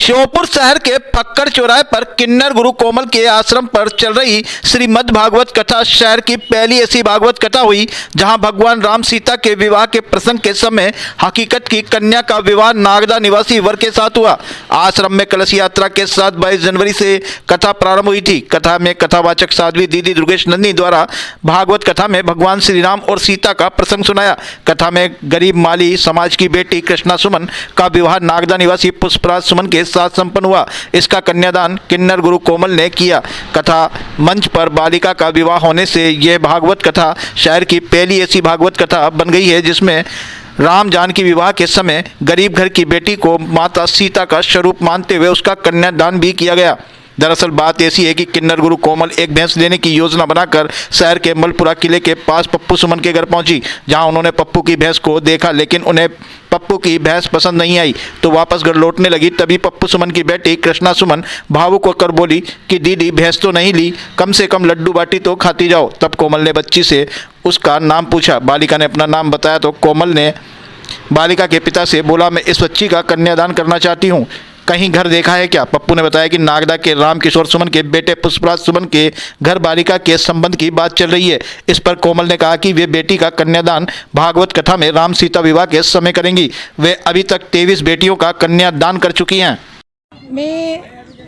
श्योपुर शहर के फक्कड़ चौराहे पर किन्नर गुरु कोमल के आश्रम पर चल रही श्रीमद् भागवत कथा शहर की पहली ऐसी भागवत कथा हुई जहां भगवान राम सीता के विवाह के प्रसंग के समय हकीकत की कन्या का विवाह नागदा निवासी वर के साथ हुआ। आश्रम में कलश यात्रा के साथ 22 जनवरी से कथा प्रारंभ हुई थी। कथा में कथावाचक साध्वी दीदी दुर्गेश नंदी द्वारा भागवत कथा में भगवान श्री राम और सीता का प्रसंग सुनाया। कथा में गरीब माली समाज की बेटी कृष्णा सुमन का विवाह नागदा निवासी पुष्पराज सुमन के साथ संपन्न हुआ। इसका कन्यादान किन्नर गुरु कोमल ने किया। कथा मंच पर बालिका का विवाह होने से यह भागवत कथा शहर की पहली ऐसी भागवत कथा बन गई है जिसमें राम जानकी विवाह के समय गरीब घर की बेटी को माता सीता का स्वरूप मानते हुए उसका कन्यादान भी किया गया। दरअसल बात ऐसी है कि किन्नर गुरु कोमल एक भैंस लेने की योजना बनाकर शहर के मलपुरा किले के पास पप्पू सुमन के घर पहुंची, जहां उन्होंने पप्पू की भैंस को देखा लेकिन उन्हें पप्पू की भैंस पसंद नहीं आई तो वापस घर लौटने लगी। तभी पप्पू सुमन की बेटी कृष्णा सुमन भावुक होकर बोली कि दीदी भैंस तो नहीं ली, कम से कम लड्डू बाटी तो खाती जाओ। तब कोमल ने बच्ची से उसका नाम पूछा। बालिका ने अपना नाम बताया तो कोमल ने बालिका के पिता से बोला, मैं इस बच्ची का कन्यादान करना चाहती हूँ, कहीं घर देखा है क्या? पप्पू ने बताया कि नागदा के राम किशोर सुमन के बेटे पुष्पराज सुमन के घर बालिका के संबंध की बात चल रही है। इस पर कोमल ने कहा कि वे बेटी का कन्यादान भागवत कथा में राम सीता विवाह के समय करेंगी। वे अभी तक 23 बेटियों का कन्यादान कर चुकी हैं। मैं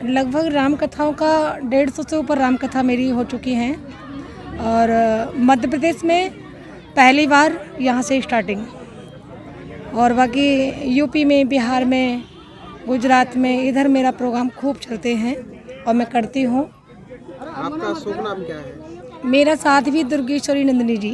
लगभग राम कथाओं का 150 से ऊपर राम कथा मेरी हो चुकी हैं और मध्य प्रदेश में पहली बार यहाँ से स्टार्टिंग, और बाकी यूपी में, बिहार में, गुजरात में, इधर मेरा प्रोग्राम खूब चलते हैं और मैं करती हूँ। आपका शुभ नाम क्या है? मेरा साध्वी दुर्गेश्वरी नंदिनी जी।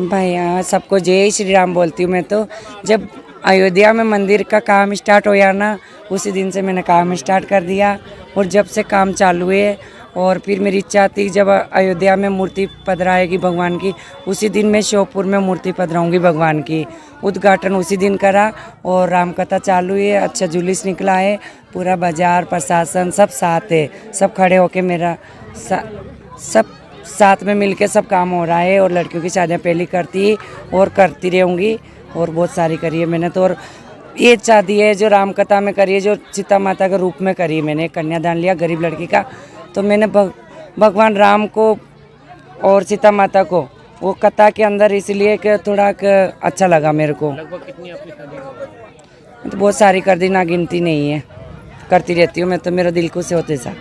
भैया सबको जय श्री राम बोलती हूँ मैं तो। जब अयोध्या में मंदिर का काम स्टार्ट हो या ना, उसी दिन से मैंने काम स्टार्ट कर दिया और जब से काम चालू हुए और फिर मेरी इच्छा थी जब अयोध्या में मूर्ति पधराएगी भगवान की, उसी दिन मैं श्योपुर में मूर्ति पधराऊंगी भगवान की। उद्घाटन उसी दिन करा और रामकथा चालू है। अच्छा जुलूस निकला है, पूरा बाजार प्रशासन सब साथ है, सब खड़े होके मेरा सब साथ में मिलके सब काम हो रहा है। और लड़कियों की शादियाँ पहली करती और करती रहूँगी और बहुत सारी करी है मैंने तो। और ये शादी है जो रामकथा में करी है, जो सीता माता के रूप में करी है मैंने। कन्यादान लिया गरीब लड़की का, तो मैंने भगवान राम को और सीता माता को वो कथा के अंदर इसलिए कि थोड़ा अच्छा लगा मेरे को। लगभग कितनी आपने शादी? तो बहुत सारी कर दी, ना गिनती नहीं है, करती रहती हूँ मैं तो, मेरा दिल खुश होते सा।